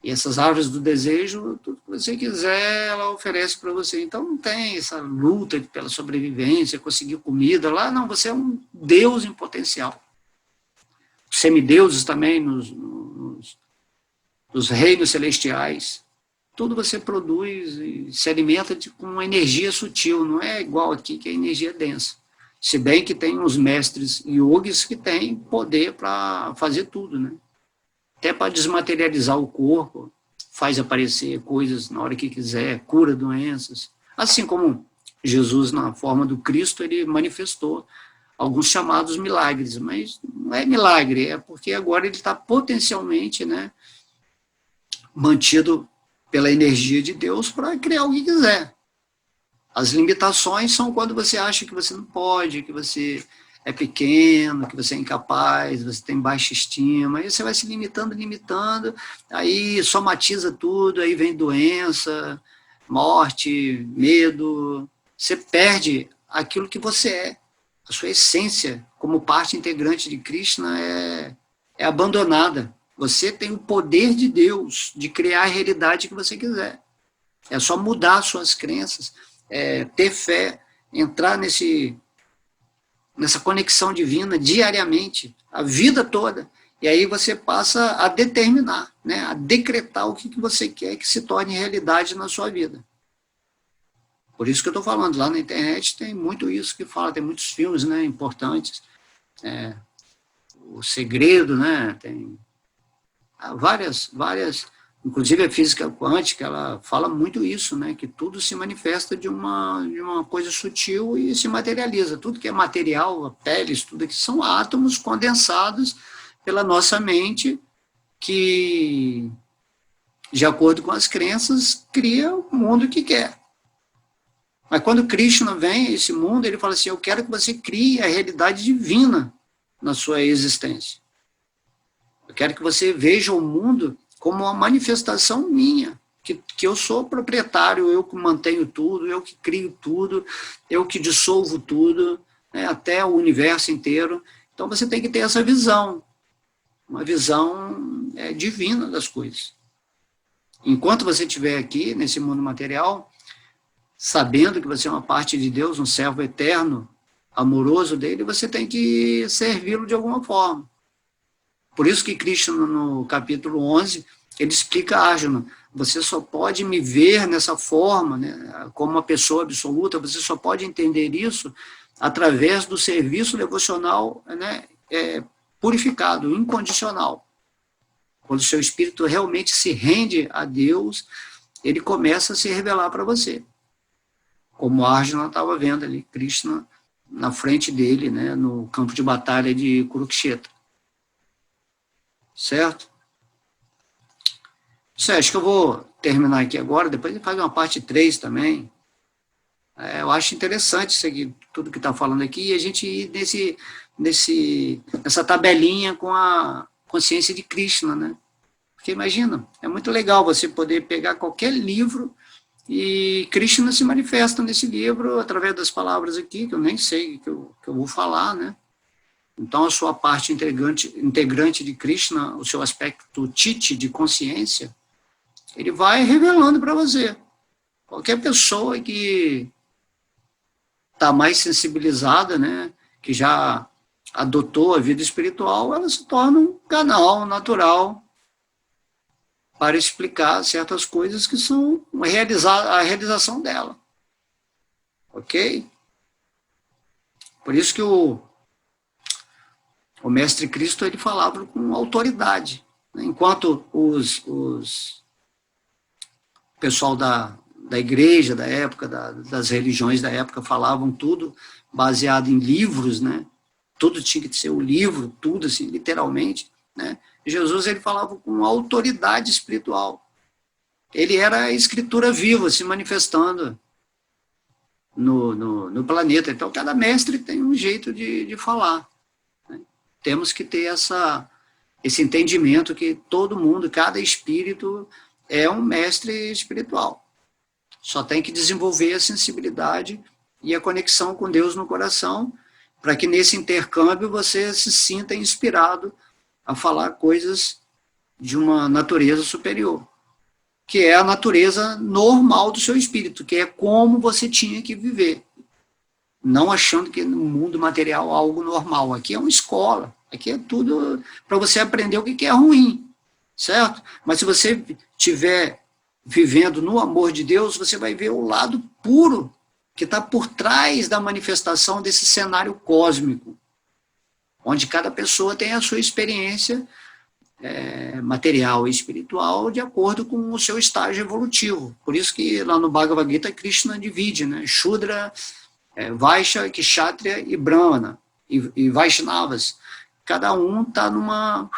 S1: E essas árvores do desejo, tudo que você quiser, ela oferece para você. Então não tem essa luta pela sobrevivência, conseguir comida. Lá não, você é um Deus em potencial. Os semideuses também, nos reinos celestiais, tudo você produz e se alimenta com uma energia sutil, não é igual aqui, que é energia densa. Se bem que tem uns mestres yogis que têm poder para fazer tudo, né? Até para desmaterializar o corpo, faz aparecer coisas na hora que quiser, cura doenças. Assim como Jesus, na forma do Cristo, ele manifestou alguns chamados milagres, mas não é milagre, é porque agora ele está potencialmente, né, mantido pela energia de Deus para criar o que quiser. As limitações são quando você acha que você não pode, que você é pequeno, que você é incapaz, você tem baixa estima, aí você vai se limitando, aí somatiza tudo, aí vem doença, morte, medo, você perde aquilo que você é, a sua essência como parte integrante de Krishna é abandonada. Você tem o poder de Deus de criar a realidade que você quiser. É só mudar suas crenças, ter fé, entrar nessa conexão divina diariamente, a vida toda. E aí você passa a determinar, né, a decretar o que você quer que se torne realidade na sua vida. Por isso que eu estou falando, lá na internet tem muito isso que fala, tem muitos filmes, né, importantes, O Segredo, né, tem várias, inclusive a física quântica, ela fala muito isso, né, que tudo se manifesta de uma coisa sutil e se materializa. Tudo que é material, a pele, tudo aqui são átomos condensados pela nossa mente que, de acordo com as crenças, cria o mundo que quer. Mas quando Krishna vem a esse mundo, ele fala assim, eu quero que você crie a realidade divina na sua existência. Eu quero que você veja o mundo como uma manifestação minha, que eu sou proprietário, eu que mantenho tudo, eu que crio tudo, eu que dissolvo tudo, né, até o universo inteiro. Então você tem que ter essa visão, uma visão divina das coisas. Enquanto você estiver aqui, nesse mundo material, sabendo que você é uma parte de Deus, um servo eterno, amoroso dele, você tem que servi-lo de alguma forma. Por isso que Krishna, no capítulo 11, ele explica a Arjuna, você só pode me ver nessa forma, né, como uma pessoa absoluta, você só pode entender isso através do serviço devocional, né, purificado, incondicional. Quando o seu espírito realmente se rende a Deus, ele começa a se revelar para você. Como Arjuna estava vendo ali, Krishna na frente dele, né, no campo de batalha de Kurukshetra. Certo? Acho que eu vou terminar aqui agora, depois ele faz uma parte 3 também. Eu acho interessante isso aqui, tudo que está falando aqui, e a gente ir nessa tabelinha com a consciência de Krishna, né? Porque imagina, é muito legal você poder pegar qualquer livro e Krishna se manifesta nesse livro através das palavras aqui, que eu nem sei que eu vou falar, né? Então, a sua parte integrante de Krishna, o seu aspecto titi de consciência, ele vai revelando para você. Qualquer pessoa que está mais sensibilizada, né, que já adotou a vida espiritual, ela se torna um canal natural para explicar certas coisas que são a realização dela. Ok? Por isso que o Mestre Cristo ele falava com autoridade. Enquanto o pessoal da igreja da época, das religiões da época, falavam tudo baseado em livros, né? Tudo tinha que ser o livro, tudo assim, literalmente. Né? Jesus ele falava com autoridade espiritual. Ele era a escritura viva se manifestando no planeta. Então, cada mestre tem um jeito de falar. Temos que ter esse entendimento que todo mundo, cada espírito é um mestre espiritual. Só tem que desenvolver a sensibilidade e a conexão com Deus no coração, para que nesse intercâmbio você se sinta inspirado a falar coisas de uma natureza superior, que é a natureza normal do seu espírito, que é como você tinha que viver. Não achando que no mundo material há algo normal. Aqui é uma escola, aqui é tudo para você aprender o que é ruim, certo? Mas se você estiver vivendo no amor de Deus, você vai ver o lado puro que está por trás da manifestação desse cenário cósmico, onde cada pessoa tem a sua experiência material e espiritual de acordo com o seu estágio evolutivo. Por isso que lá no Bhagavad Gita, Krishna divide, né? Shudra, Vaishya, Kshatriya e Brahmana, e Vaishnavas. Cada um está numa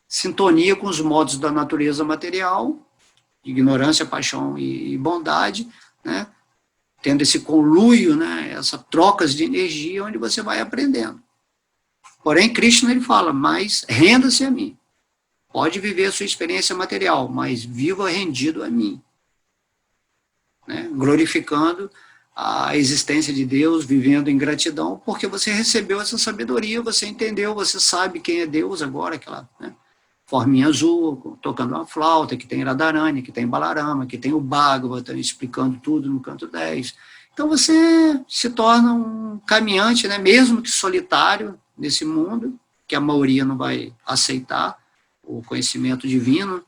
S1: sintonia com os modos da natureza material, ignorância, paixão e bondade, né? Tendo esse conluio, né? Essas trocas de energia, onde você vai aprendendo. Porém, Krishna ele fala, mas renda-se a mim. Pode viver a sua experiência material, mas viva rendido a mim. Né? Glorificando a existência de Deus, vivendo em gratidão, porque você recebeu essa sabedoria, você entendeu, você sabe quem é Deus agora, aquela, né, forminha azul, tocando uma flauta, que tem Radharani, que tem Balarama, que tem o Bhagavatam, explicando tudo no canto 10. Então você se torna um caminhante, né, mesmo que solitário, nesse mundo, que a maioria não vai aceitar o conhecimento divino,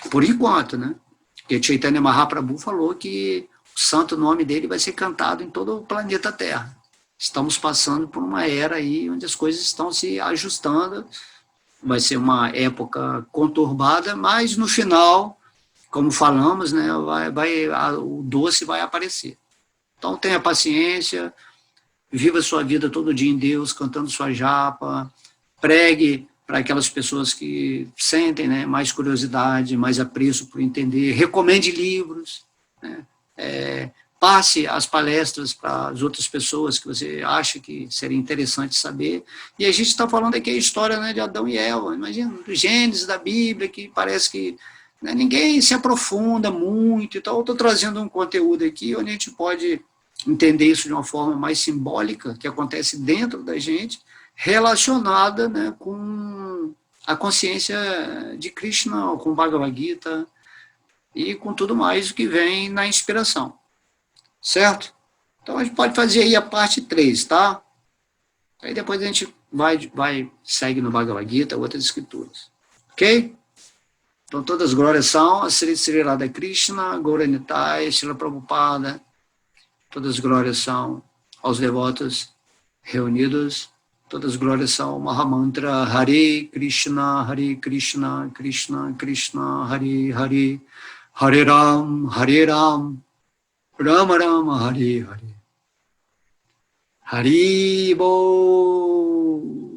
S1: por enquanto, né? Porque Chaitanya Mahaprabhu falou que o santo nome dele vai ser cantado em todo o planeta Terra. Estamos passando por uma era aí onde as coisas estão se ajustando, vai ser uma época conturbada, mas no final, como falamos, né, o doce vai aparecer. Então tenha paciência, viva sua vida todo dia em Deus, cantando sua japa, pregue para aquelas pessoas que sentem, né, mais curiosidade, mais apreço por entender, recomende livros, né, passe as palestras para as outras pessoas que você acha que seria interessante saber. E a gente está falando aqui a história, né, de Adão e Eva, imagina, do Gênesis da Bíblia, que parece que, né, ninguém se aprofunda muito, então eu estou trazendo um conteúdo aqui onde a gente pode entender isso de uma forma mais simbólica, que acontece dentro da gente, relacionada, né, com a consciência de Krishna, com o Bhagavad Gita e com tudo mais que vem na inspiração. Certo? Então a gente pode fazer aí a parte 3, tá? Aí depois a gente segue no Bhagavad Gita, outras escrituras. Ok? Então todas as glórias são a Sri Radha Krishna, Gaura Nitai, Srila Prabhupada. Todas as glórias são aos devotos reunidos. Todas as glórias são o Mahamantra Hare Krishna, Krishna Krishna, Hare Hare, Hare Ram, Rama Rama, Hare Hare. Hari Bo.